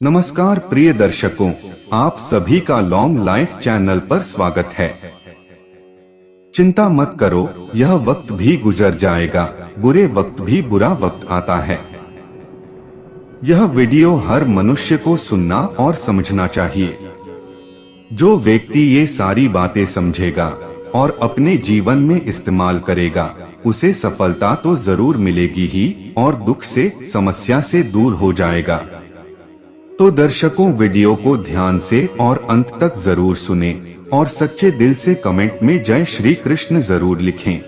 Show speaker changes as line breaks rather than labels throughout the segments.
नमस्कार प्रिय दर्शकों, आप सभी का लॉन्ग लाइफ चैनल पर स्वागत है। चिंता मत करो, यह वक्त भी गुजर जाएगा, बुरे वक्त भी बुरा वक्त आता है। यह वीडियो हर मनुष्य को सुनना और समझना चाहिए। जो व्यक्ति ये सारी बातें समझेगा और अपने जीवन में इस्तेमाल करेगा, उसे सफलता तो जरूर मिलेगी ही और दुख से, समस्या से दूर हो जाएगा। तो दर्शकों, वीडियो को ध्यान से और अंत तक जरूर सुनें और सच्चे दिल से कमेंट में जय श्री कृष्ण जरूर लिखें।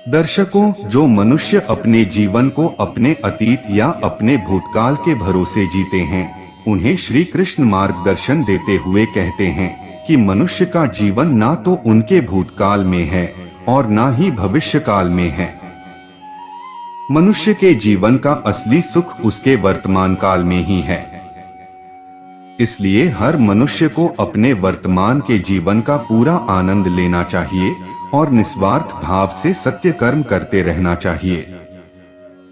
दर्शकों, जो मनुष्य अपने जीवन को अपने अतीत या अपने भूतकाल के भरोसे जीते हैं, उन्हें श्री कृष्ण मार्गदर्शन देते हुए कहते हैं कि मनुष्य का जीवन ना तो उनके भूतकाल में है और ना ही भविष्य काल में है। मनुष्य के जीवन का असली सुख उसके वर्तमान काल में ही है। इसलिए हर मनुष्य को अपने वर्तमान के जीवन का पूरा आनंद लेना चाहिए और निस्वार्थ भाव से सत्य कर्म करते रहना चाहिए।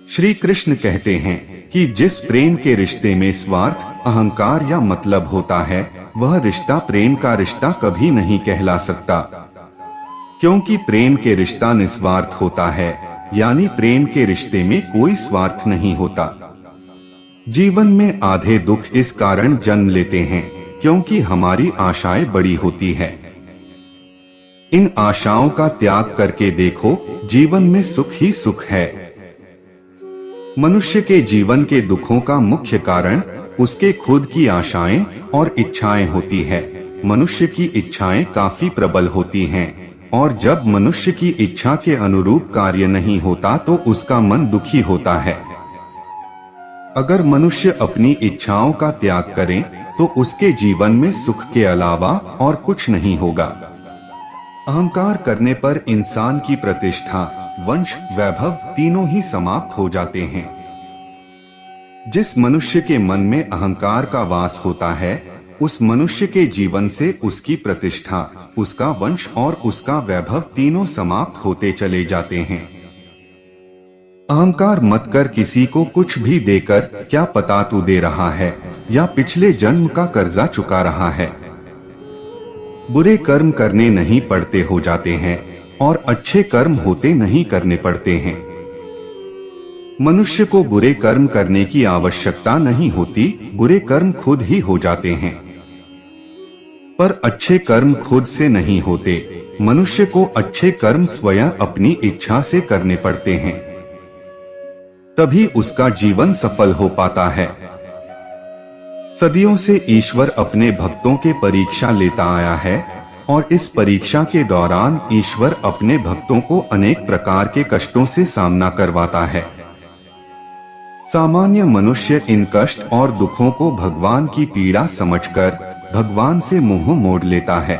श्री कृष्ण कहते हैं कि जिस प्रेम के रिश्ते में स्वार्थ, अहंकार या मतलब होता है, वह रिश्ता प्रेम का रिश्ता कभी नहीं कहला सकता। क्योंकि प्रेम के रिश्ता निस्वार्थ होता है, यानी प्रेम के रिश्ते में कोई स्वार्थ नहीं होता। जीवन में आधे दुख इस कारण जन्म लेते हैं क्योंकि हमारी आशाएं बड़ी होती है। इन आशाओं का त्याग करके देखो, जीवन में सुख ही सुख है। मनुष्य के जीवन के दुखों का मुख्य कारण उसके खुद की आशाएं और इच्छाएं होती है। मनुष्य की इच्छाएं काफी प्रबल होती हैं और जब मनुष्य की इच्छा के अनुरूप कार्य नहीं होता तो उसका मन दुखी होता है। अगर मनुष्य अपनी इच्छाओं का त्याग करे तो उसके जीवन में सुख के अलावा और कुछ नहीं होगा। अहंकार करने पर इंसान की प्रतिष्ठा, वंश, वैभव तीनों ही समाप्त हो जाते हैं। जिस मनुष्य के मन में अहंकार का वास होता है, उस मनुष्य के जीवन से उसकी प्रतिष्ठा, उसका वंश और उसका वैभव तीनों समाप्त होते चले जाते हैं। अहंकार मत कर किसी को कुछ भी देकर, क्या पता तू दे रहा है या पिछले जन्म का कर्जा चुका रहा है। बुरे कर्म करने नहीं पड़ते हो जाते हैं और अच्छे कर्म होते नहीं करने पड़ते हैं। मनुष्य को बुरे कर्म करने की आवश्यकता नहीं होती, बुरे कर्म खुद ही हो जाते हैं। पर अच्छे कर्म खुद से नहीं होते, मनुष्य को अच्छे कर्म स्वयं अपनी इच्छा से करने पड़ते हैं, तभी उसका जीवन सफल हो पाता है। सदियों से ईश्वर अपने भक्तों के परीक्षा लेता आया है और इस परीक्षा के दौरान ईश्वर अपने भक्तों को अनेक प्रकार के कष्टों से सामना करवाता है। सामान्य मनुष्य इन कष्ट और दुखों को भगवान की पीड़ा समझकर भगवान से मुंह मोड़ लेता है,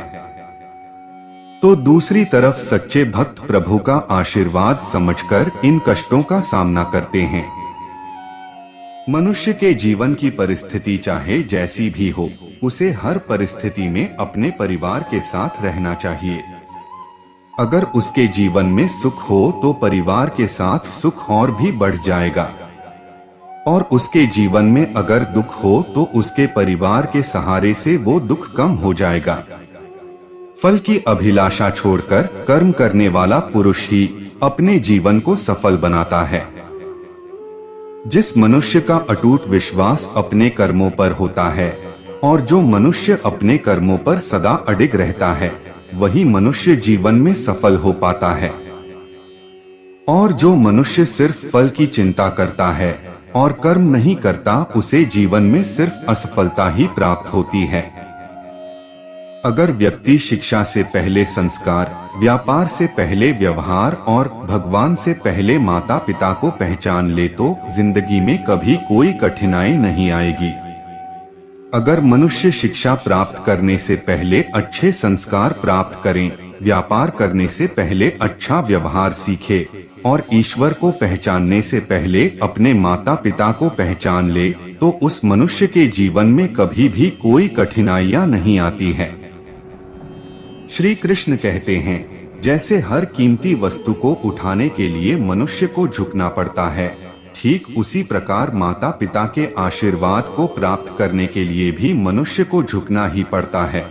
तो दूसरी तरफ सच्चे भक्त प्रभु का आशीर्वाद समझकर इन कष्टों का सामना करते हैं। मनुष्य के जीवन की परिस्थिति चाहे जैसी भी हो, उसे हर परिस्थिति में अपने परिवार के साथ रहना चाहिए। अगर उसके जीवन में सुख हो तो परिवार के साथ सुख और भी बढ़ जाएगा, और उसके जीवन में अगर दुख हो तो उसके परिवार के सहारे से वो दुख कम हो जाएगा। फल की अभिलाषा छोड़कर कर्म करने वाला पुरुष ही अपने जीवन को सफल बनाता है। जिस मनुष्य का अटूट विश्वास अपने कर्मों पर होता है और जो मनुष्य अपने कर्मों पर सदा अडिग रहता है, वही मनुष्य जीवन में सफल हो पाता है। और जो मनुष्य सिर्फ फल की चिंता करता है और कर्म नहीं करता, उसे जीवन में सिर्फ असफलता ही प्राप्त होती है। अगर व्यक्ति शिक्षा से पहले संस्कार, व्यापार से पहले व्यवहार और भगवान से पहले माता पिता को पहचान ले तो जिंदगी में कभी कोई कठिनाई नहीं आएगी। अगर मनुष्य शिक्षा प्राप्त करने से पहले अच्छे संस्कार प्राप्त करें, व्यापार करने से पहले अच्छा व्यवहार सीखे और ईश्वर को पहचानने से पहले अपने माता पिता को पहचान ले, तो उस मनुष्य के जीवन में कभी भी कोई कठिनाइयां नहीं आती है। श्री कृष्ण कहते हैं, जैसे हर कीमती वस्तु को उठाने के लिए मनुष्य को झुकना पड़ता है, ठीक उसी प्रकार माता पिता के आशीर्वाद को प्राप्त करने के लिए भी मनुष्य को झुकना ही पड़ता है,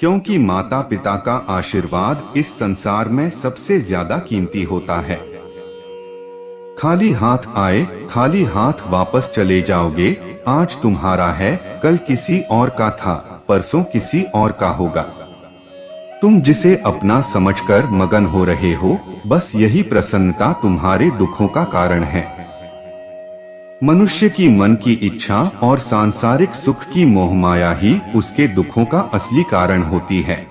क्योंकि माता पिता का आशीर्वाद इस संसार में सबसे ज्यादा कीमती होता है। खाली हाथ आए, खाली हाथ वापस चले जाओगे। आज तुम्हारा है, कल किसी और का था, परसों किसी और का होगा। तुम जिसे अपना समझकर मगन हो रहे हो, बस यही प्रसन्नता तुम्हारे दुखों का कारण है। मनुष्य की मन की इच्छा और सांसारिक सुख की मोहमाया ही उसके दुखों का असली कारण होती है।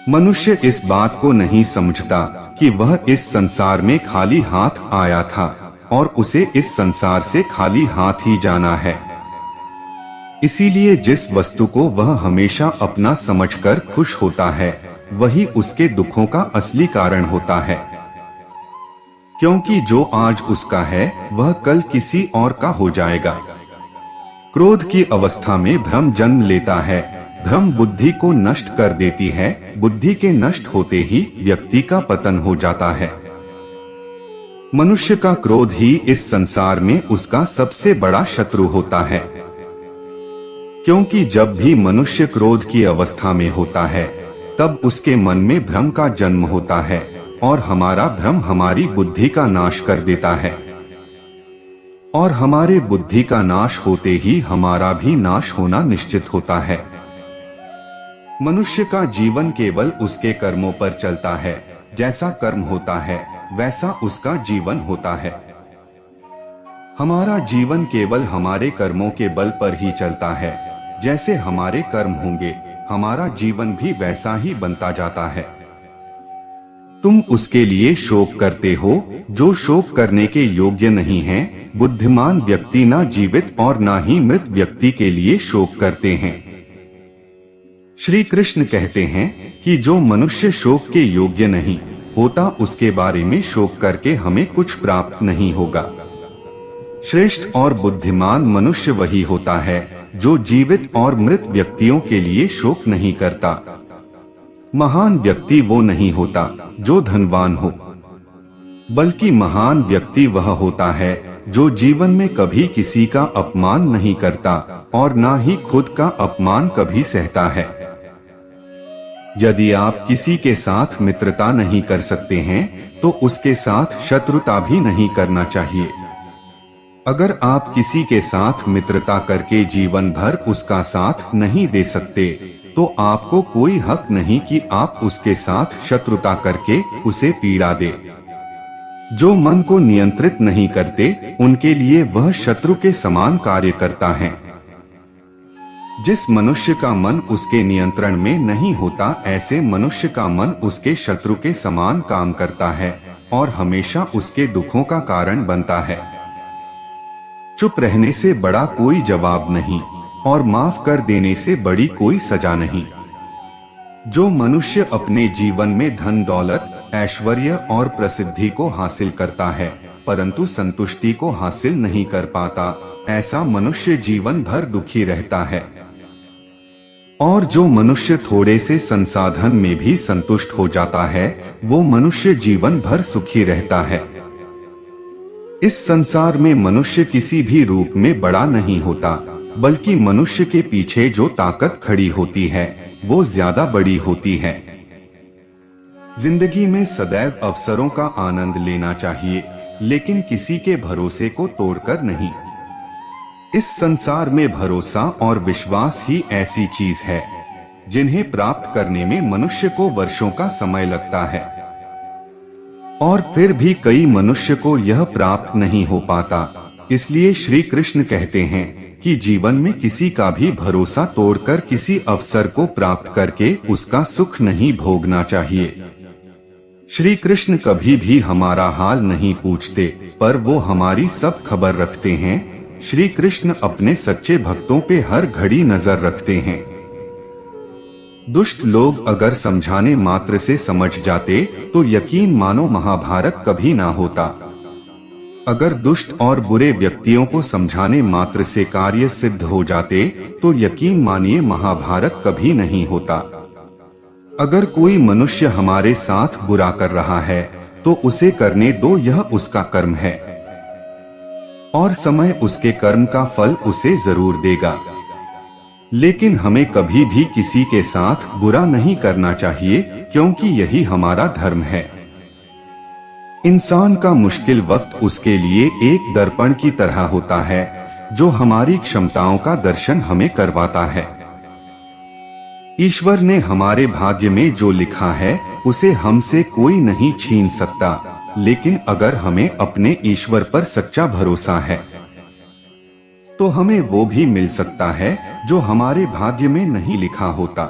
मनुष्य इस बात को नहीं समझता कि वह इस संसार में खाली हाथ आया था और उसे इस संसार से खाली हाथ ही जाना है। इसीलिए जिस वस्तु को वह हमेशा अपना समझकर खुश होता है, वही उसके दुखों का असली कारण होता है, क्योंकि जो आज उसका है वह कल किसी और का हो जाएगा। क्रोध की अवस्था में भ्रम जन्म लेता है। भ्रम बुद्धि को नष्ट कर देती है। बुद्धि के नष्ट होते ही व्यक्ति का पतन हो जाता है। मनुष्य का क्रोध ही इस संसार में उसका सबसे बड़ा शत्रु होता है, क्योंकि जब भी मनुष्य क्रोध की अवस्था में होता है, तब उसके मन में भ्रम का जन्म होता है और हमारा भ्रम हमारी बुद्धि का नाश कर देता है, और हमारे बुद्धि का नाश होते ही हमारा भी नाश होना निश्चित होता है। मनुष्य का जीवन केवल उसके कर्मों पर चलता है। जैसा कर्म होता है वैसा उसका जीवन होता है। हमारा जीवन केवल हमारे कर्मों के बल पर ही चलता है। जैसे हमारे कर्म होंगे, हमारा जीवन भी वैसा ही बनता जाता है। तुम उसके लिए शोक करते हो जो शोक करने के योग्य नहीं है। बुद्धिमान व्यक्ति ना जीवित और ना ही मृत व्यक्ति के लिए शोक करते हैं। श्री कृष्ण कहते हैं कि जो मनुष्य शोक के योग्य नहीं होता, उसके बारे में शोक करके हमें कुछ प्राप्त नहीं होगा। श्रेष्ठ और बुद्धिमान मनुष्य वही होता है जो जीवित और मृत व्यक्तियों के लिए शोक नहीं करता। महान व्यक्ति वो नहीं होता जो धनवान हो, बल्कि महान व्यक्ति वह होता है जो जीवन में कभी किसी का अपमान नहीं करता और ना ही खुद का अपमान कभी सहता है। यदि आप किसी के साथ मित्रता नहीं कर सकते हैं, तो उसके साथ शत्रुता भी नहीं करना चाहिए। अगर आप किसी के साथ मित्रता करके जीवन भर उसका साथ नहीं दे सकते, तो आपको कोई हक नहीं कि आप उसके साथ शत्रुता करके उसे पीड़ा दे। जो मन को नियंत्रित नहीं करते, उनके लिए वह शत्रु के समान कार्य करता है। जिस मनुष्य का मन उसके नियंत्रण में नहीं होता, ऐसे मनुष्य का मन उसके शत्रु के समान काम करता है और हमेशा उसके दुखों का कारण बनता है। चुप रहने से बड़ा कोई जवाब नहीं और माफ कर देने से बड़ी कोई सजा नहीं। जो मनुष्य अपने जीवन में धन दौलत, ऐश्वर्य और प्रसिद्धि को हासिल करता है, परंतु संतुष्टि को हासिल नहीं कर पाता, ऐसा मनुष्य जीवन भर दुखी रहता है। और जो मनुष्य थोड़े से संसाधन में भी संतुष्ट हो जाता है, वो मनुष्य जीवन भर सुखी रहता है। इस संसार में मनुष्य किसी भी रूप में बड़ा नहीं होता, बल्कि मनुष्य के पीछे जो ताकत खड़ी होती है वो ज्यादा बड़ी होती है। जिंदगी में सदैव अवसरों का आनंद लेना चाहिए, लेकिन किसी के भरोसे को तोड़कर नहीं। इस संसार में भरोसा और विश्वास ही ऐसी चीज है जिन्हें प्राप्त करने में मनुष्य को वर्षों का समय लगता है, और फिर भी कई मनुष्य को यह प्राप्त नहीं हो पाता। इसलिए श्री कृष्ण कहते हैं कि जीवन में किसी का भी भरोसा तोड़कर किसी अवसर को प्राप्त करके उसका सुख नहीं भोगना चाहिए। श्री कृष्ण कभी भी हमारा हाल नहीं पूछते, पर वो हमारी सब खबर रखते हैं। श्री कृष्ण अपने सच्चे भक्तों पे हर घड़ी नजर रखते हैं। दुष्ट लोग अगर समझाने मात्र से समझ जाते तो यकीन मानो महाभारत कभी ना होता। अगर दुष्ट और बुरे व्यक्तियों को समझाने मात्र से कार्य सिद्ध हो जाते तो यकीन मानिए महाभारत कभी नहीं होता। अगर कोई मनुष्य हमारे साथ बुरा कर रहा है तो उसे करने दो, यह उसका कर्म है और समय उसके कर्म का फल उसे जरूर देगा। लेकिन हमें कभी भी किसी के साथ बुरा नहीं करना चाहिए, क्योंकि यही हमारा धर्म है। इंसान का मुश्किल वक्त उसके लिए एक दर्पण की तरह होता है जो हमारी क्षमताओं का दर्शन हमें करवाता है। ईश्वर ने हमारे भाग्य में जो लिखा है उसे हमसे कोई नहीं छीन सकता, लेकिन अगर हमें अपने ईश्वर पर सच्चा भरोसा है तो हमें वो भी मिल सकता है जो हमारे भाग्य में नहीं लिखा होता।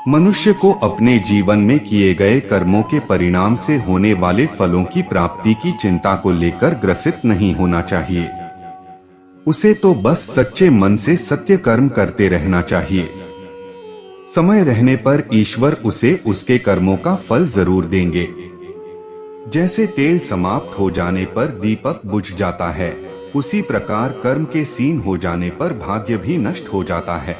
मनुष्य को अपने जीवन में किए गए कर्मों के परिणाम से होने वाले फलों की प्राप्ति की चिंता को लेकर ग्रसित नहीं होना चाहिए। उसे तो बस सच्चे मन से सत्य कर्म करते रहना चाहिए। समय रहने पर ईश्वर उसे उसके कर्मों का फल जरूर देंगे। जैसे तेल समाप्त हो जाने पर दीपक बुझ जाता है, उसी प्रकार कर्म के सीन हो जाने पर भाग्य भी नष्ट हो जाता है।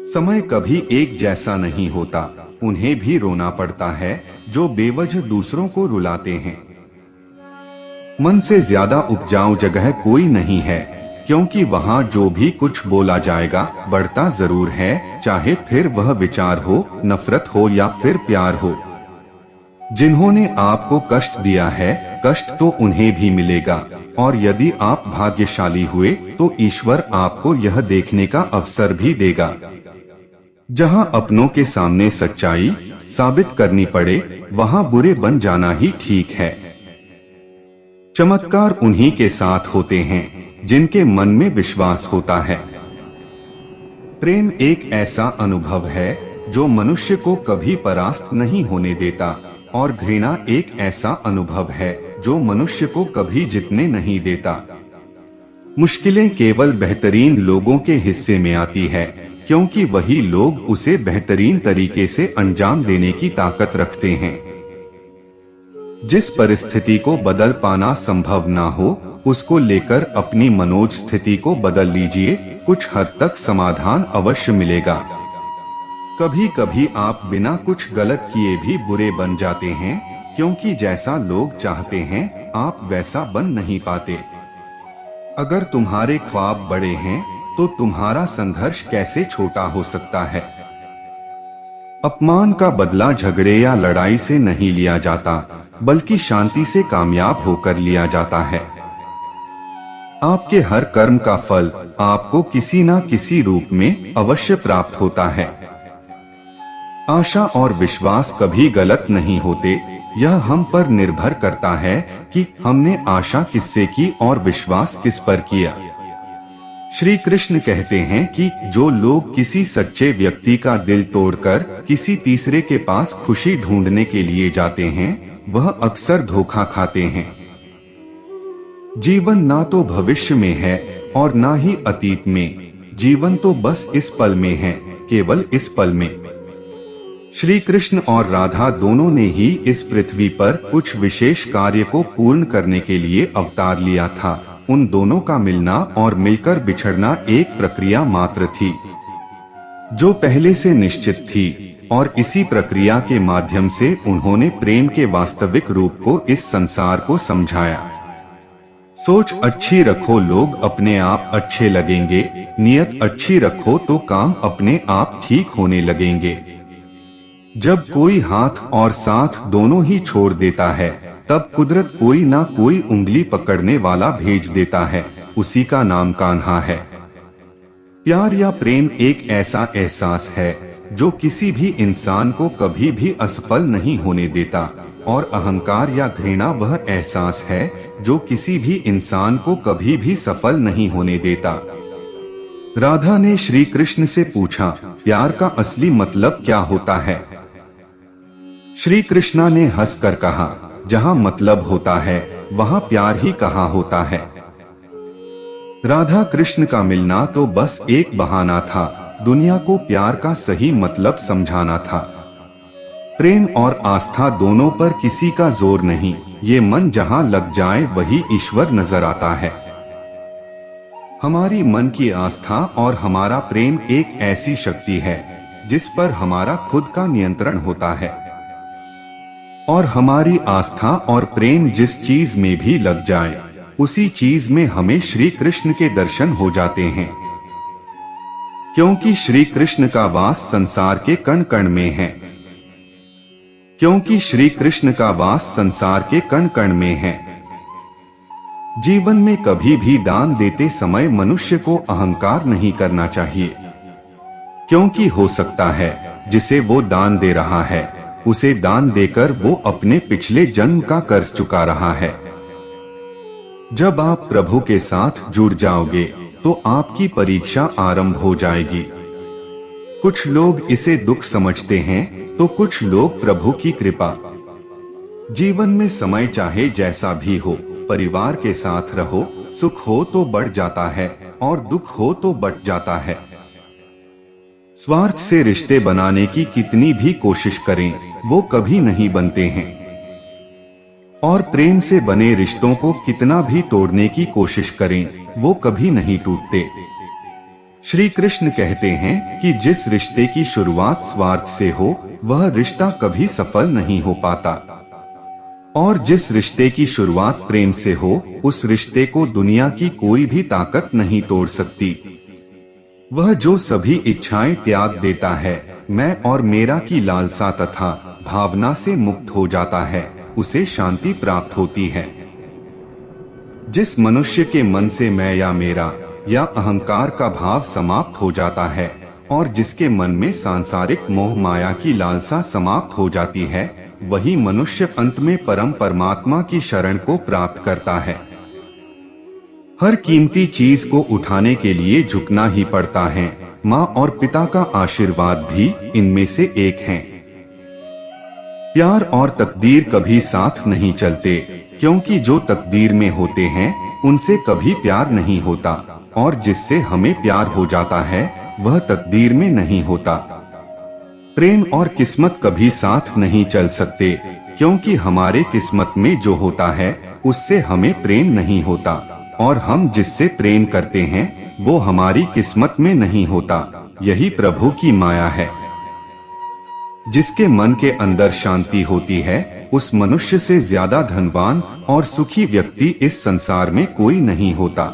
समय कभी एक जैसा नहीं होता, उन्हें भी रोना पड़ता है जो बेवजह दूसरों को रुलाते हैं। मन से ज्यादा उपजाऊ जगह कोई नहीं है, क्योंकि वहाँ जो भी कुछ बोला जाएगा बढ़ता जरूर है, चाहे फिर वह विचार हो, नफरत हो या फिर प्यार हो। जिन्होंने आपको कष्ट दिया है, कष्ट तो उन्हें भी मिलेगा, और यदि आप भाग्यशाली हुए तो ईश्वर आपको यह देखने का अवसर भी देगा। जहां अपनों के सामने सच्चाई साबित करनी पड़े, वहां बुरे बन जाना ही ठीक है। चमत्कार उन्हीं के साथ होते हैं जिनके मन में विश्वास होता है। प्रेम एक ऐसा अनुभव है जो मनुष्य को कभी परास्त नहीं होने देता, और घृणा एक ऐसा अनुभव है जो मनुष्य को कभी जीतने नहीं देता। मुश्किलें केवल बेहतरीन लोगों के हिस्से में आती है, क्योंकि वही लोग उसे बेहतरीन तरीके से अंजाम देने की ताकत रखते हैं। जिस परिस्थिति को बदल पाना संभव ना हो, उसको लेकर अपनी मनोज स्थिति को बदल लीजिए, कुछ हद तक समाधान अवश्य मिलेगा। कभी कभी आप बिना कुछ गलत किए भी बुरे बन जाते हैं, क्योंकि जैसा लोग चाहते हैं आप वैसा बन नहीं पाते। अगर तुम्हारे ख्वाब बड़े हैं तो तुम्हारा संघर्ष कैसे छोटा हो सकता है। अपमान का बदला झगड़े या लड़ाई से नहीं लिया जाता, बल्कि शांति से कामयाब होकर लिया जाता है। आपके हर कर्म का फल आपको किसी न किसी रूप में अवश्य प्राप्त होता है। आशा और विश्वास कभी गलत नहीं होते, यह हम पर निर्भर करता है कि हमने आशा किससे की और विश्वास किस पर किया। श्री कृष्ण कहते हैं कि जो लोग किसी सच्चे व्यक्ति का दिल तोड़कर किसी तीसरे के पास खुशी ढूंढने के लिए जाते हैं, वह अक्सर धोखा खाते हैं। जीवन ना तो भविष्य में है और ना ही अतीत में, जीवन तो बस इस पल में है, केवल इस पल में। श्री कृष्ण और राधा दोनों ने ही इस पृथ्वी पर कुछ विशेष कार्य को पूर्ण करने के लिए अवतार लिया था। उन दोनों का मिलना और मिलकर बिछड़ना एक प्रक्रिया मात्र थी, जो पहले से निश्चित थी, और इसी प्रक्रिया के माध्यम से उन्होंने प्रेम के वास्तविक रूप को इस संसार को समझाया। सोच अच्छी रखो, लोग अपने आप अच्छे लगेंगे। नियत अच्छी रखो तो काम अपने आप ठीक होने लगेंगे। जब कोई हाथ और साथ दोनों ही छोड़ देता है, तब कुदरत कोई ना कोई उंगली पकड़ने वाला भेज देता है, उसी का नाम कान्हा है। प्यार या प्रेम एक ऐसा एहसास है जो किसी भी इंसान को कभी भी असफल नहीं होने देता, और अहंकार या घृणा वह एहसास है जो किसी भी इंसान को कभी भी सफल नहीं होने देता। राधा ने श्री कृष्ण से पूछा, प्यार का असली मतलब क्या होता है? श्री कृष्णा ने हंसकर कहा, जहाँ मतलब होता है वहाँ प्यार ही कहाँ होता है। राधा कृष्ण का मिलना तो बस एक बहाना था, दुनिया को प्यार का सही मतलब समझाना था। प्रेम और आस्था दोनों पर किसी का जोर नहीं, ये मन जहाँ लग जाए वही ईश्वर नजर आता है। हमारी मन की आस्था और हमारा प्रेम एक ऐसी शक्ति है जिस पर हमारा खुद का नियंत्रण होता है। और हमारी आस्था और प्रेम जिस चीज में भी लग जाए, उसी चीज में हमें श्री कृष्ण के दर्शन हो जाते हैं। क्योंकि श्री कृष्ण का वास संसार के कण कण में है। क्योंकि श्री कृष्ण का वास संसार के कण कण में है। जीवन में कभी भी दान देते समय मनुष्य को अहंकार नहीं करना चाहिए, क्योंकि हो सकता है जिसे वो दान दे रहा है, उसे दान देकर वो अपने पिछले जन्म का कर्ज चुका रहा है। जब आप प्रभु के साथ जुड़ जाओगे तो आपकी परीक्षा आरंभ हो जाएगी। कुछ लोग इसे दुख समझते हैं तो कुछ लोग प्रभु की कृपा। जीवन में समय चाहे जैसा भी हो, परिवार के साथ रहो, सुख हो तो बढ़ जाता है और दुख हो तो बट जाता है। स्वार्थ से रिश्ते बनाने की कितनी भी कोशिश करें, वो कभी नहीं बनते हैं। और प्रेम से बने रिश्तों को कितना भी तोड़ने की कोशिश करें, वो कभी नहीं टूटते। श्री कृष्ण कहते हैं कि जिस रिश्ते की शुरुआत स्वार्थ से हो, वह रिश्ता कभी सफल नहीं हो पाता। और जिस रिश्ते की शुरुआत प्रेम से हो, उस रिश्ते को दुनिया की कोई भी ताकत नहीं तोड़ सकती। वह जो सभी इच्छाएं त्याग देता है, मैं और मेरा की लालसा तथा भावना से मुक्त हो जाता है, उसे शांति प्राप्त होती है। जिस मनुष्य के मन से मैं या मेरा या अहंकार का भाव समाप्त हो जाता है और जिसके मन में सांसारिक मोह माया की लालसा समाप्त हो जाती है, वही मनुष्य अंत में परम परमात्मा की शरण को प्राप्त करता है। हर कीमती चीज को उठाने के लिए झुकना ही पड़ता है। माँ और पिता का आशीर्वाद भी इनमें से एक है। प्यार और तकदीर कभी साथ नहीं चलते, क्योंकि जो तकदीर में होते हैं उनसे कभी प्यार नहीं होता, और जिससे हमें प्यार हो जाता है वह तकदीर में नहीं होता। प्रेम और किस्मत कभी साथ नहीं चल सकते, क्योंकि हमारे किस्मत में जो होता है उससे हमें प्रेम नहीं होता, और हम जिससे प्रेम करते हैं वो हमारी किस्मत में नहीं होता। यही प्रभु की माया है। जिसके मन के अंदर शांति होती है, उस मनुष्य से ज्यादा धनवान और सुखी व्यक्ति इस संसार में कोई नहीं होता।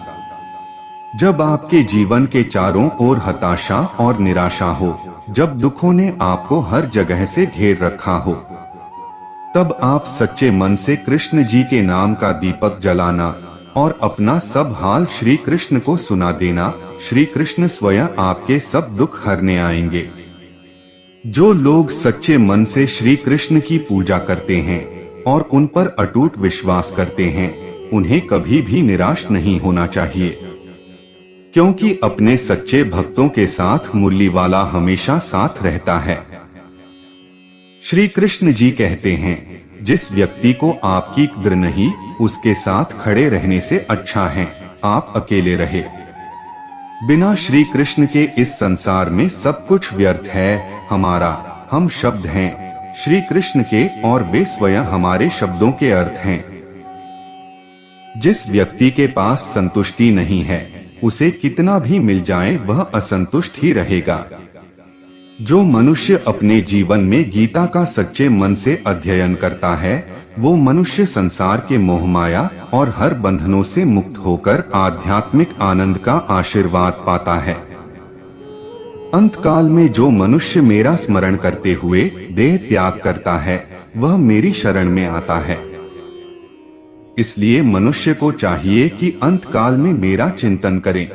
जब आपके जीवन के चारों ओर हताशा और निराशा हो, जब दुखों ने आपको हर जगह से घेर रखा हो, तब आप सच्चे मन से कृष्ण जी के नाम का दीपक जलाना और अपना सब हाल श्री कृष्ण को सुना देना। श्री कृष्ण स्वयं आपके सब दुख हरने आएंगे। जो लोग सच्चे मन से श्री कृष्ण की पूजा करते हैं और उन पर अटूट विश्वास करते हैं, उन्हें कभी भी निराश नहीं होना चाहिए, क्योंकि अपने सच्चे भक्तों के साथ मुरली वाला हमेशा साथ रहता है। श्री कृष्ण जी कहते हैं, जिस व्यक्ति को आपकी कद्र नहीं, उसके साथ खड़े रहने से अच्छा है आप अकेले रहे। बिना श्री कृष्ण के इस संसार में सब कुछ व्यर्थ है। हमारा हम शब्द हैं श्री कृष्ण के, और वे स्वयं हमारे शब्दों के अर्थ हैं। जिस व्यक्ति के पास संतुष्टि नहीं है, उसे कितना भी मिल जाए वह असंतुष्ट ही रहेगा। जो मनुष्य अपने जीवन में गीता का सच्चे मन से अध्ययन करता है, वो मनुष्य संसार के मोह माया और हर बंधनों से मुक्त होकर आध्यात्मिक आनंद का आशीर्वाद पाता है। अंत काल में जो मनुष्य मेरा स्मरण करते हुए देह त्याग करता है, वह मेरी शरण में आता है। इसलिए मनुष्य को चाहिए कि अंत काल में मेरा चिंतन करें।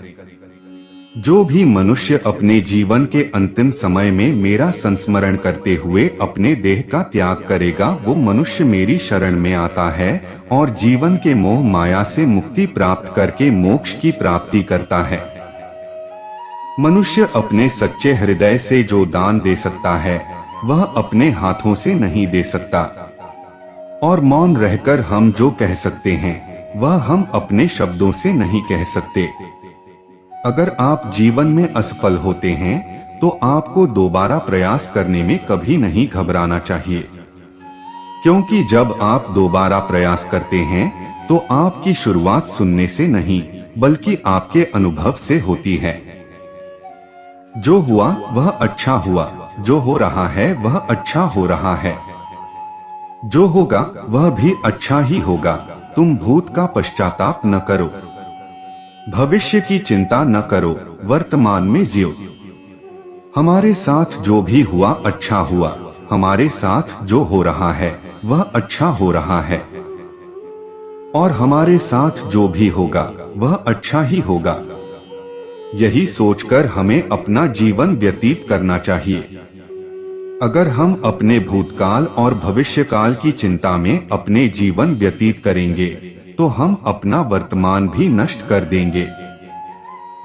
जो भी मनुष्य अपने जीवन के अंतिम समय में मेरा संस्मरण करते हुए अपने देह का त्याग करेगा, वो मनुष्य मेरी शरण में आता है और जीवन के मोह माया से मुक्ति प्राप्त करके मोक्ष की प्राप्ति करता है। मनुष्य अपने सच्चे हृदय से जो दान दे सकता है, वह अपने हाथों से नहीं दे सकता। और मौन रहकर हम जो कह सकते हैं, वह हम अपने शब्दों से नहीं कह सकते। अगर आप जीवन में असफल होते हैं, तो आपको दोबारा प्रयास करने में कभी नहीं घबराना चाहिए, क्योंकि जब आप दोबारा प्रयास करते हैं, तो आपकी शुरुआत सुनने से नहीं, बल्कि आपके अनुभव से होती है। जो हुआ वह अच्छा हुआ। जो हो रहा है वह अच्छा हो रहा है, जो होगा वह भी अच्छा ही होगा। तुम भूत का पश्चाताप न करो, भविष्य की चिंता न करो, वर्तमान में जियो। हमारे साथ जो भी हुआ अच्छा हुआ, हमारे साथ जो हो रहा है वह अच्छा हो रहा है, और हमारे साथ जो भी होगा वह अच्छा ही होगा। यही सोचकर हमें अपना जीवन व्यतीत करना चाहिए। अगर हम अपने भूतकाल और भविष्यकाल की चिंता में अपने जीवन व्यतीत करेंगे तो हम अपना वर्तमान भी नष्ट कर देंगे।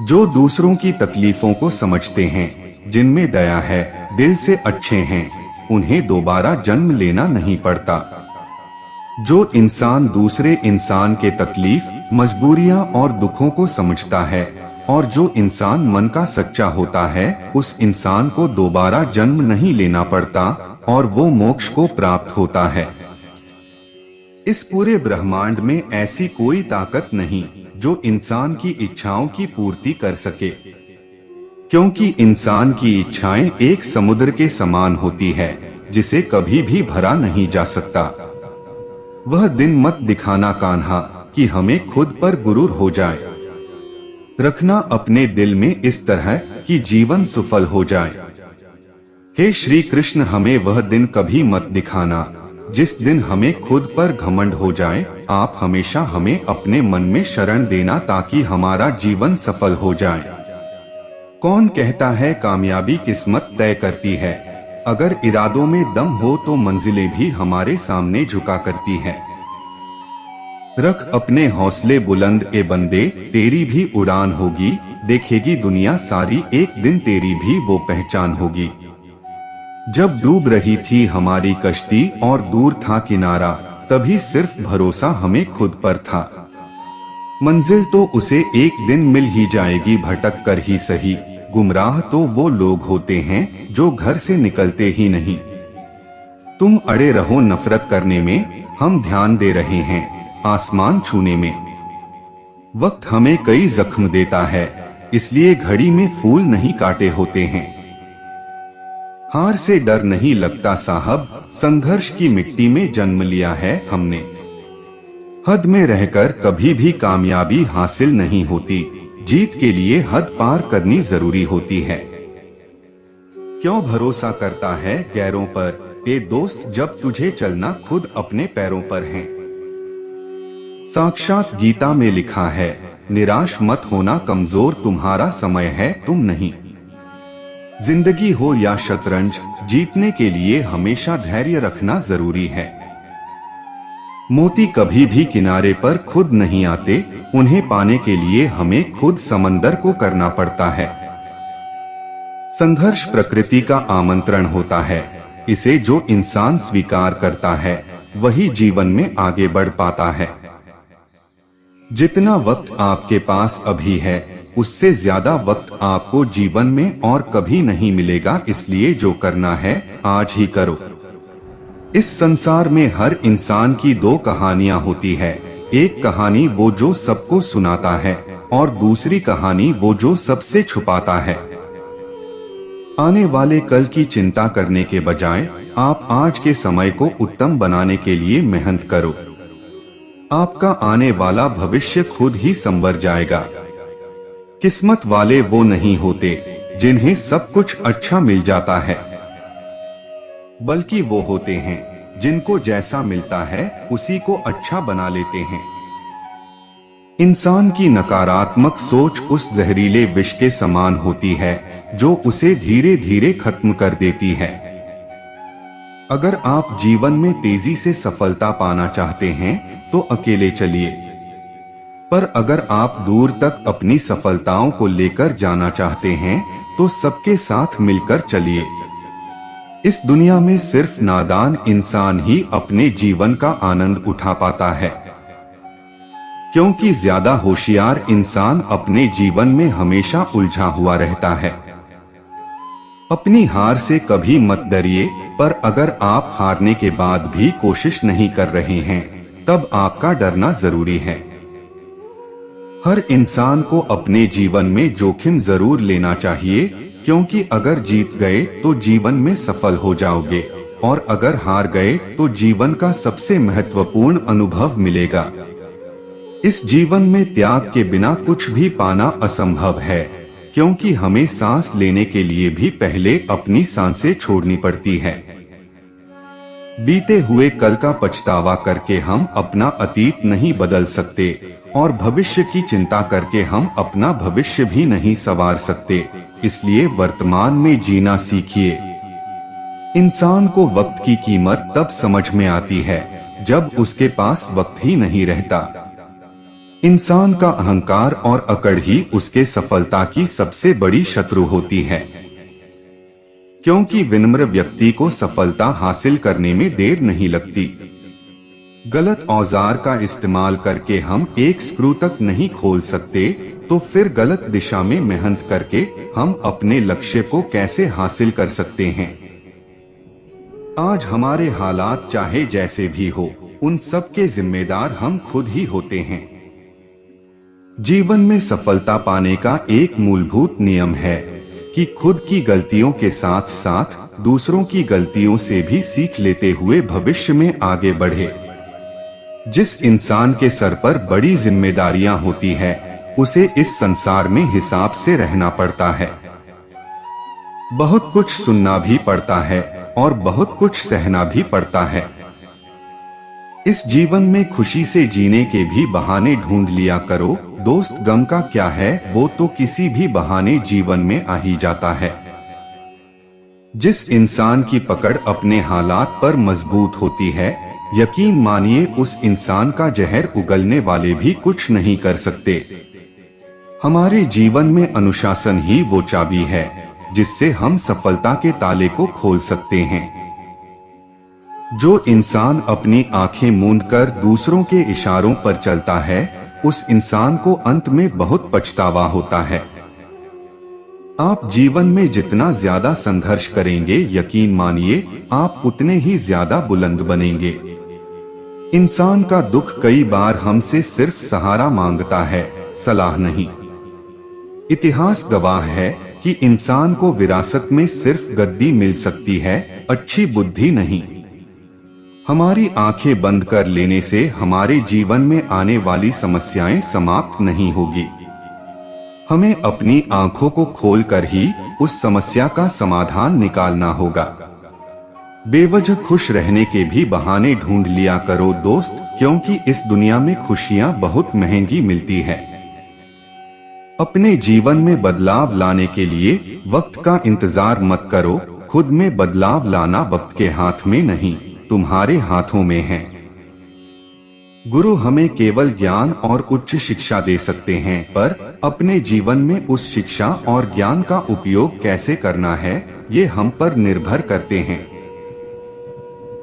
जो दूसरों की तकलीफों को समझते हैं, जिनमें दया है, दिल से अच्छे हैं, उन्हें दोबारा जन्म लेना नहीं पड़ता। जो इंसान दूसरे इंसान के तकलीफ, मजबूरियां और दुखों को समझता है और जो इंसान मन का सच्चा होता है, उस इंसान को दोबारा जन्म नहीं लेना पड़ता और वो मोक्ष को प्राप्त होता है। इस पूरे ब्रह्मांड में ऐसी कोई ताकत नहीं जो इंसान की इच्छाओं की पूर्ति कर सके, क्योंकि इंसान की इच्छाएं एक समुद्र के समान होती है जिसे कभी भी भरा नहीं जा सकता। वह दिन मत दिखाना कान्हा कि हमें खुद पर गुरूर हो जाए। रखना अपने दिल में इस तरह कि जीवन सफल हो जाए। हे श्री कृष्ण, हमें वह दिन कभी मत दिखाना जिस दिन हमें खुद पर घमंड हो जाए। आप हमेशा हमें अपने मन में शरण देना ताकि हमारा जीवन सफल हो जाए। कौन कहता है कामयाबी किस्मत तय करती है? अगर इरादों में दम हो तो मंजिलें भी हमारे सामने झुका करती है। रख अपने हौसले बुलंद ए बंदे, तेरी भी उड़ान होगी, देखेगी दुनिया सारी, एक दिन तेरी भी वो पहचान होगी। जब डूब रही थी हमारी कश्ती और दूर था किनारा, तभी सिर्फ भरोसा हमें खुद पर था। मंजिल तो उसे एक दिन मिल ही जाएगी, भटक कर ही सही। गुमराह तो वो लोग होते हैं जो घर से निकलते ही नहीं। तुम अड़े रहो नफरत करने में, हम ध्यान दे रहे हैं आसमान छूने में। वक्त हमें कई जख्म देता है, इसलिए घड़ी में फूल नहीं काटे होते हैं। हार से डर नहीं लगता साहब, संघर्ष की मिट्टी में जन्म लिया है हमने। हद में रहकर कभी भी कामयाबी हासिल नहीं होती, जीत के लिए हद पार करनी जरूरी होती है। क्यों भरोसा करता है गैरों पर ए दोस्त, जब तुझे चलना खुद अपने पैरों पर है। साक्षात गीता में लिखा है, निराश मत होना कमजोर, तुम्हारा समय है तुम नहीं। जिंदगी हो या शतरंज, जीतने के लिए हमेशा धैर्य रखना जरूरी है। मोती कभी भी किनारे पर खुद नहीं आते, उन्हें पाने के लिए हमें खुद समंदर को करना पड़ता है। संघर्ष प्रकृति का आमंत्रण होता है, इसे जो इंसान स्वीकार करता है वही जीवन में आगे बढ़ पाता है। जितना वक्त आपके पास अभी है, उससे ज्यादा वक्त आपको जीवन में और कभी नहीं मिलेगा, इसलिए जो करना है आज ही करो। इस संसार में हर इंसान की दो कहानियां होती है, एक कहानी वो जो सबको सुनाता है और दूसरी कहानी वो जो सबसे छुपाता है। आने वाले कल की चिंता करने के बजाय आप आज के समय को उत्तम बनाने के लिए मेहनत करो। आपका आने वाला भविष्य खुद ही संवर जाएगा। किस्मत वाले वो नहीं होते जिन्हें सब कुछ अच्छा मिल जाता है, बल्कि वो होते हैं जिनको जैसा मिलता है उसी को अच्छा बना लेते हैं। इंसान की नकारात्मक सोच उस जहरीले विष के समान होती है जो उसे धीरे धीरे खत्म कर देती है। अगर आप जीवन में तेजी से सफलता पाना चाहते हैं तो अकेले चलिए, पर अगर आप दूर तक अपनी सफलताओं को लेकर जाना चाहते हैं तो सबके साथ मिलकर चलिए। इस दुनिया में सिर्फ नादान इंसान ही अपने जीवन का आनंद उठा पाता है, क्योंकि ज्यादा होशियार इंसान अपने जीवन में हमेशा उलझा हुआ रहता है। अपनी हार से कभी मत डरिए, पर अगर आप हारने के बाद भी कोशिश नहीं कर रहे हैं तब आपका डरना जरूरी है। हर इंसान को अपने जीवन में जोखिम जरूर लेना चाहिए, क्योंकि अगर जीत गए तो जीवन में सफल हो जाओगे और अगर हार गए तो जीवन का सबसे महत्वपूर्ण अनुभव मिलेगा। इस जीवन में त्याग के बिना कुछ भी पाना असंभव है, क्योंकि हमें सांस लेने के लिए भी पहले अपनी सांसें छोड़नी पड़ती है। बीते हुए कल का पछतावा करके हम अपना अतीत नहीं बदल सकते और भविष्य की चिंता करके हम अपना भविष्य भी नहीं संवार सकते। इसलिए वर्तमान में जीना सीखिए। इंसान को वक्त की कीमत तब समझ में आती है जब उसके पास वक्त ही नहीं रहता। इंसान का अहंकार और अकड़ ही उसके सफलता की सबसे बड़ी शत्रु होती है, क्योंकि विनम्र व्यक्ति को सफलता हासिल करने में देर नहीं लगती। गलत औजार का इस्तेमाल करके हम एक स्क्रू तक नहीं खोल सकते, तो फिर गलत दिशा में मेहनत करके हम अपने लक्ष्य को कैसे हासिल कर सकते हैं। आज हमारे हालात चाहे जैसे भी हो, उन सब के जिम्मेदार हम खुद ही होते हैं। जीवन में सफलता पाने का एक मूलभूत नियम है कि खुद की गलतियों के साथ साथ दूसरों की गलतियों से भी सीख लेते हुए भविष्य में आगे बढ़े। जिस इंसान के सर पर बड़ी जिम्मेदारियां होती है, उसे इस संसार में हिसाब से रहना पड़ता है। बहुत कुछ सुनना भी पड़ता है और बहुत कुछ सहना भी पड़ता है। इस जीवन में खुशी से जीने के भी बहाने ढूंढ लिया करो दोस्त। गम का क्या है, वो तो किसी भी बहाने जीवन में आ ही जाता है। जिस इंसान की पकड़ अपने हालात पर मजबूत होती है, यकीन मानिए उस इंसान का जहर उगलने वाले भी कुछ नहीं कर सकते। हमारे जीवन में अनुशासन ही वो चाबी है जिससे हम सफलता के ताले को खोल सकते हैं। जो इंसान अपनी आंखें मूंदकर दूसरों के इशारों पर चलता है, उस इंसान को अंत में बहुत पछतावा होता है। आप जीवन में जितना ज्यादा संघर्ष करेंगे, यकीन मानिए आप उतने ही ज्यादा बुलंद बनेंगे। इंसान का दुख कई बार हमसे सिर्फ सहारा मांगता है, सलाह नहीं। इतिहास गवाह है कि इंसान को विरासत में सिर्फ गद्दी मिल सकती है, अच्छी बुद्धि नहीं। हमारी आंखें बंद कर लेने से हमारे जीवन में आने वाली समस्याएं समाप्त नहीं होगी। हमें अपनी आंखों को खोलकर ही उस समस्या का समाधान निकालना होगा। बेवजह खुश रहने के भी बहाने ढूंढ लिया करो दोस्त, क्योंकि इस दुनिया में खुशियां बहुत महंगी मिलती है। अपने जीवन में बदलाव लाने के लिए वक्त का इंतजार मत करो। खुद में बदलाव लाना वक्त के हाथ में नहीं, तुम्हारे हाथों में है। गुरु हमें केवल ज्ञान और उच्च शिक्षा दे सकते हैं, पर अपने जीवन में उस शिक्षा और ज्ञान का उपयोग कैसे करना है, ये हम पर निर्भर करते हैं।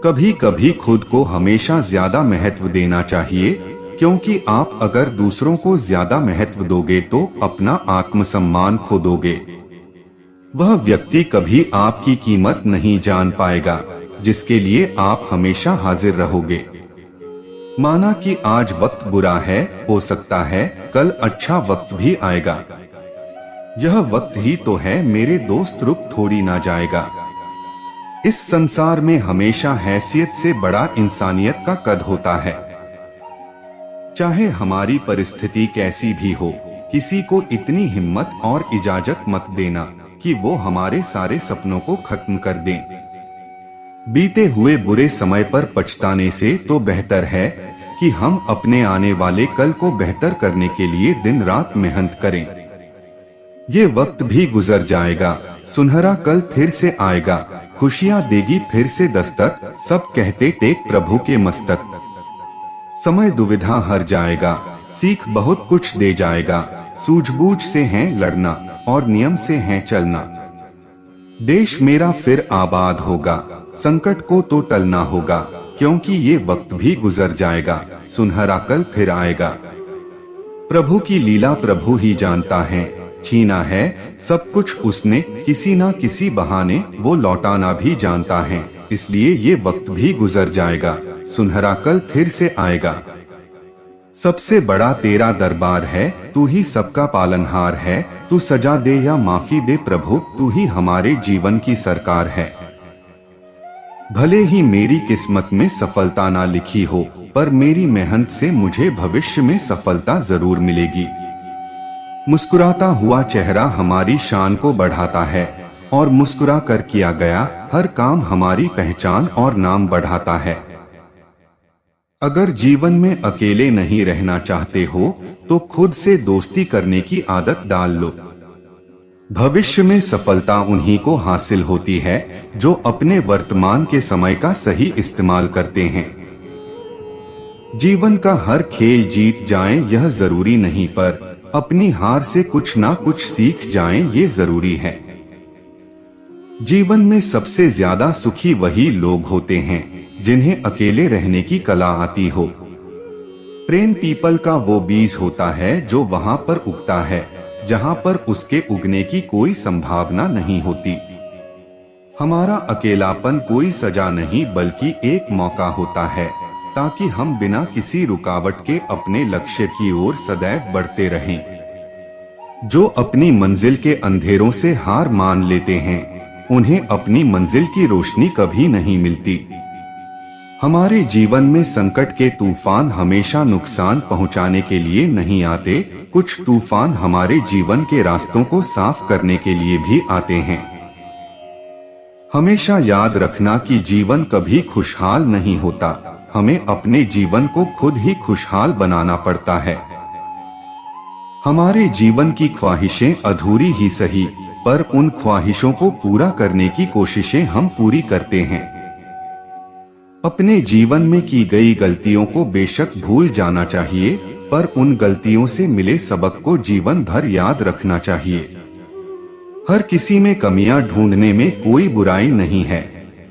कभी कभी खुद को हमेशा ज्यादा महत्व देना चाहिए, क्योंकि आप अगर दूसरों को ज्यादा महत्व दोगे तो अपना आत्मसम्मान खो दोगे। वह व्यक्ति कभी आपकी कीमत नहीं जान पाएगा जिसके लिए आप हमेशा हाजिर रहोगे। माना कि आज वक्त बुरा है, हो सकता है कल अच्छा वक्त भी आएगा। यह वक्त ही तो है मेरे दोस्त, रुक थोड़ी ना जाएगा। इस संसार में हमेशा हैसियत से बड़ा इंसानियत का कद होता है। चाहे हमारी परिस्थिति कैसी भी हो, किसी को इतनी हिम्मत और इजाजत मत देना कि वो हमारे सारे सपनों को खत्म कर दें। बीते हुए बुरे समय पर पछताने से तो बेहतर है कि हम अपने आने वाले कल को बेहतर करने के लिए दिन रात मेहनत करें। ये वक्त भी गुजर जाएगा, सुनहरा कल फिर से आएगा, खुशियां देगी फिर से दस्तक। सब कहते टेक प्रभु के मस्तक। समय दुविधा हर जाएगा, सीख बहुत कुछ दे जाएगा। सूझबूझ से है लड़ना और नियम से है चलना। देश मेरा फिर आबाद होगा, संकट को तो टलना होगा, क्योंकि ये वक्त भी गुजर जाएगा, सुनहरा कल फिर आएगा। प्रभु की लीला प्रभु ही जानता है, छीना है सब कुछ उसने, किसी ना किसी बहाने वो लौटाना भी जानता है। इसलिए ये वक्त भी गुजर जाएगा, सुनहरा कल फिर से आएगा। सबसे बड़ा तेरा दरबार है, तू ही सबका पालनहार है। तू सजा दे या माफी दे प्रभु, तू ही हमारे जीवन की सरकार है। भले ही मेरी किस्मत में सफलता ना लिखी हो, पर मेरी मेहनत से मुझे भविष्य में सफलता जरूर मिलेगी। मुस्कुराता हुआ चेहरा हमारी शान को बढ़ाता है, और मुस्कुरा कर किया गया हर काम हमारी पहचान और नाम बढ़ाता है। अगर जीवन में अकेले नहीं रहना चाहते हो, तो खुद से दोस्ती करने की आदत डाल लो। भविष्य में सफलता उन्हीं को हासिल होती है जो अपने वर्तमान के समय का सही इस्तेमाल करते हैं। जीवन का हर खेल जीत जाएं यह जरूरी नहीं, पर अपनी हार से कुछ ना कुछ सीख जाएं ये जरूरी है। जीवन में सबसे ज्यादा सुखी वही लोग होते हैं जिन्हें अकेले रहने की कला आती हो। प्रेम पीपल का वो बीज होता है जो वहां पर उगता है जहां पर उसके उगने की कोई संभावना नहीं होती। हमारा अकेलापन कोई सजा नहीं बल्कि एक मौका होता है, ताकि हम बिना किसी रुकावट के अपने लक्ष्य की ओर सदैव बढ़ते रहें। जो अपनी मंजिल के अंधेरों से हार मान लेते हैं, उन्हें अपनी मंजिल की रोशनी कभी नहीं मिलती। हमारे जीवन में संकट के तूफान हमेशा नुकसान पहुंचाने के लिए नहीं आते, कुछ तूफान हमारे जीवन के रास्तों को साफ करने के लिए भी आते हैं। हमेशा याद रखना कि जीवन कभी खुशहाल नहीं होता, हमें अपने जीवन को खुद ही खुशहाल बनाना पड़ता है। हमारे जीवन की ख्वाहिशें अधूरी ही सही, पर उन ख्वाहिशों को पूरा करने की कोशिशें हम पूरी करते हैं। अपने जीवन में की गई गलतियों को बेशक भूल जाना चाहिए, पर उन गलतियों से मिले सबक को जीवन भर याद रखना चाहिए। हर किसी में कमियां ढूंढने में कोई बुराई नहीं है,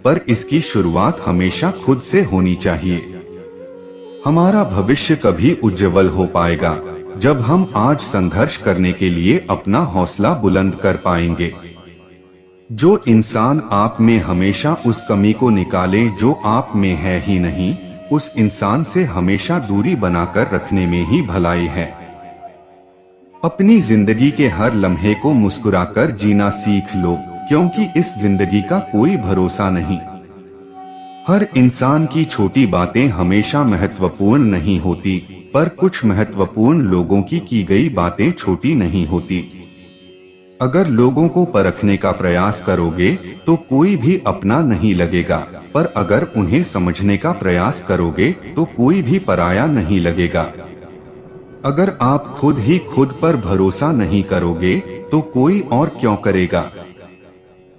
पर इसकी शुरुआत हमेशा खुद से होनी चाहिए। हमारा भविष्य कभी उज्जवल हो पाएगा जब हम आज संघर्ष करने के लिए अपना हौसला बुलंद कर पाएंगे। जो इंसान आप में हमेशा उस कमी को निकाले जो आप में है ही नहीं, उस इंसान से हमेशा दूरी बनाकर रखने में ही भलाई है। अपनी जिंदगी के हर लम्हे को मुस्कुराकर जीना सीख लो, क्योंकि इस जिंदगी का कोई भरोसा नहीं। हर इंसान की छोटी बातें हमेशा महत्वपूर्ण नहीं होती, पर कुछ महत्वपूर्ण लोगों की गई बातें छोटी नहीं होती। अगर लोगों को परखने का प्रयास करोगे तो कोई भी अपना नहीं लगेगा, पर अगर उन्हें समझने का प्रयास करोगे तो कोई भी पराया नहीं लगेगा। अगर आप खुद ही खुद पर भरोसा नहीं करोगे तो कोई और क्यों करेगा।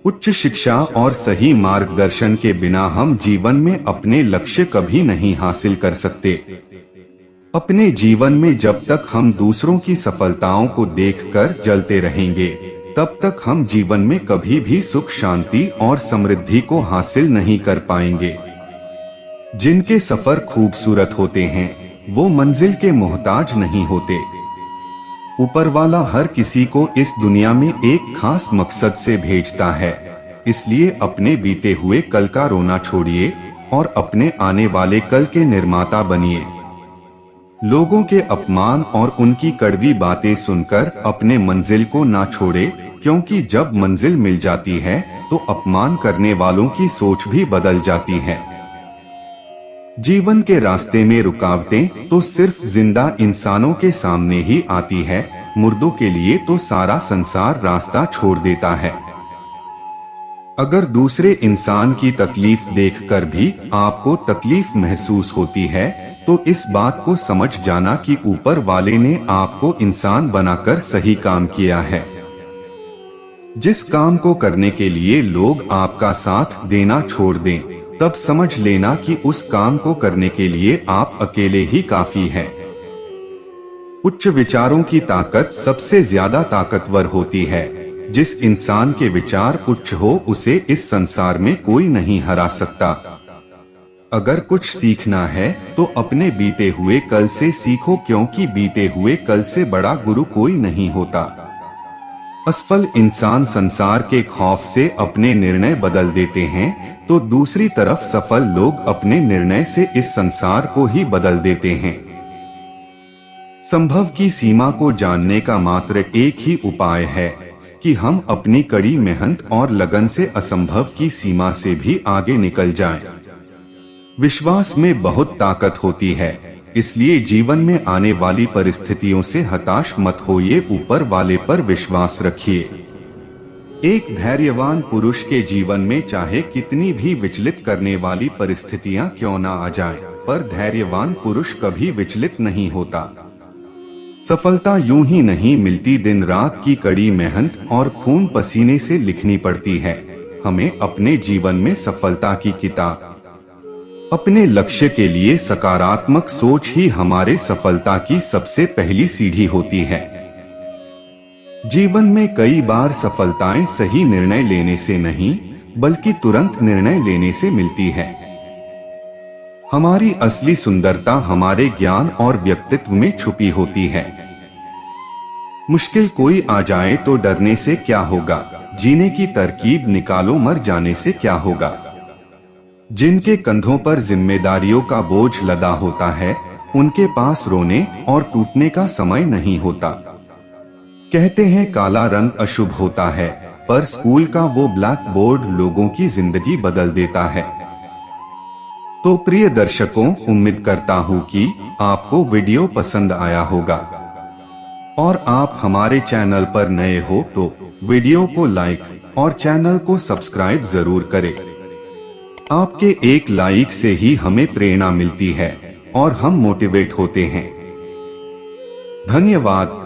उच्च शिक्षा और सही मार्गदर्शन के बिना हम जीवन में अपने लक्ष्य कभी नहीं हासिल कर सकते। अपने जीवन में जब तक हम दूसरों की सफलताओं को देखकर जलते रहेंगे, तब तक हम जीवन में कभी भी सुख शांति और समृद्धि को हासिल नहीं कर पाएंगे। जिनके सफर खूबसूरत होते हैं वो मंजिल के मोहताज नहीं होते। ऊपर वाला हर किसी को इस दुनिया में एक खास मकसद से भेजता है, इसलिए अपने बीते हुए कल का रोना छोड़िए और अपने आने वाले कल के निर्माता बनिए। लोगों के अपमान और उनकी कड़वी बातें सुनकर अपने मंजिल को ना छोड़े, क्योंकि जब मंजिल मिल जाती है तो अपमान करने वालों की सोच भी बदल जाती है। जीवन के रास्ते में रुकावटें तो सिर्फ जिंदा इंसानों के सामने ही आती है, मुर्दों के लिए तो सारा संसार रास्ता छोड़ देता है। अगर दूसरे इंसान की तकलीफ देखकर भी आपको तकलीफ महसूस होती है तो इस बात को समझ जाना कि ऊपर वाले ने आपको इंसान बनाकर सही काम किया है। जिस काम को करने के लिए लोग आपका साथ देना छोड़ दें, तब समझ लेना कि उस काम को करने के लिए आप अकेले ही काफी हैं। उच्च विचारों की ताकत सबसे ज्यादा ताकतवर होती है। जिस इंसान के विचार उच्च हो उसे इस संसार में कोई नहीं हरा सकता। अगर कुछ सीखना है तो अपने बीते हुए कल से सीखो, क्योंकि बीते हुए कल से बड़ा गुरु कोई नहीं होता। असफल इंसान संसार के खौफ से अपने निर्णय बदल देते हैं, तो दूसरी तरफ सफल लोग अपने निर्णय से इस संसार को ही बदल देते हैं। संभव की सीमा को जानने का मात्र एक ही उपाय है कि हम अपनी कड़ी मेहनत और लगन से असंभव की सीमा से भी आगे निकल जाएं। विश्वास में बहुत ताकत होती है, इसलिए जीवन में आने वाली परिस्थितियों से हताश मत होइए, ऊपर वाले पर विश्वास रखिए। एक धैर्यवान पुरुष के जीवन में चाहे कितनी भी विचलित करने वाली परिस्थितियां क्यों ना आ जाएं, पर धैर्यवान पुरुष कभी विचलित नहीं होता। सफलता यूं ही नहीं मिलती, दिन रात की कड़ी मेहनत और खून पसीने से लिखनी पड़ती है। हमें अपने जीवन में सफलता की किताब, अपने लक्ष्य के लिए सकारात्मक सोच ही हमारे सफलता की सबसे पहली सीढ़ी होती है। जीवन में कई बार सफलताएं सही निर्णय लेने से नहीं, बल्कि तुरंत निर्णय लेने से मिलती है। हमारी असली सुंदरता हमारे ज्ञान और व्यक्तित्व में छुपी होती है। मुश्किल कोई आ जाए तो डरने से क्या होगा, जीने की तरकीब निकालो, मर जाने से क्या होगा। जिनके कंधों पर जिम्मेदारियों का बोझ लदा होता है, उनके पास रोने और टूटने का समय नहीं होता। कहते हैं काला रंग अशुभ होता है, पर स्कूल का वो ब्लैक बोर्ड लोगों की जिंदगी बदल देता है। तो प्रिय दर्शकों, उम्मीद करता हूँ कि आपको वीडियो पसंद आया होगा और आप हमारे चैनल पर नए हो तो वीडियो को लाइक और चैनल को सब्सक्राइब जरूर करें। आपके एक लाइक से ही हमें प्रेरणा मिलती है और हम मोटिवेट होते हैं। धन्यवाद।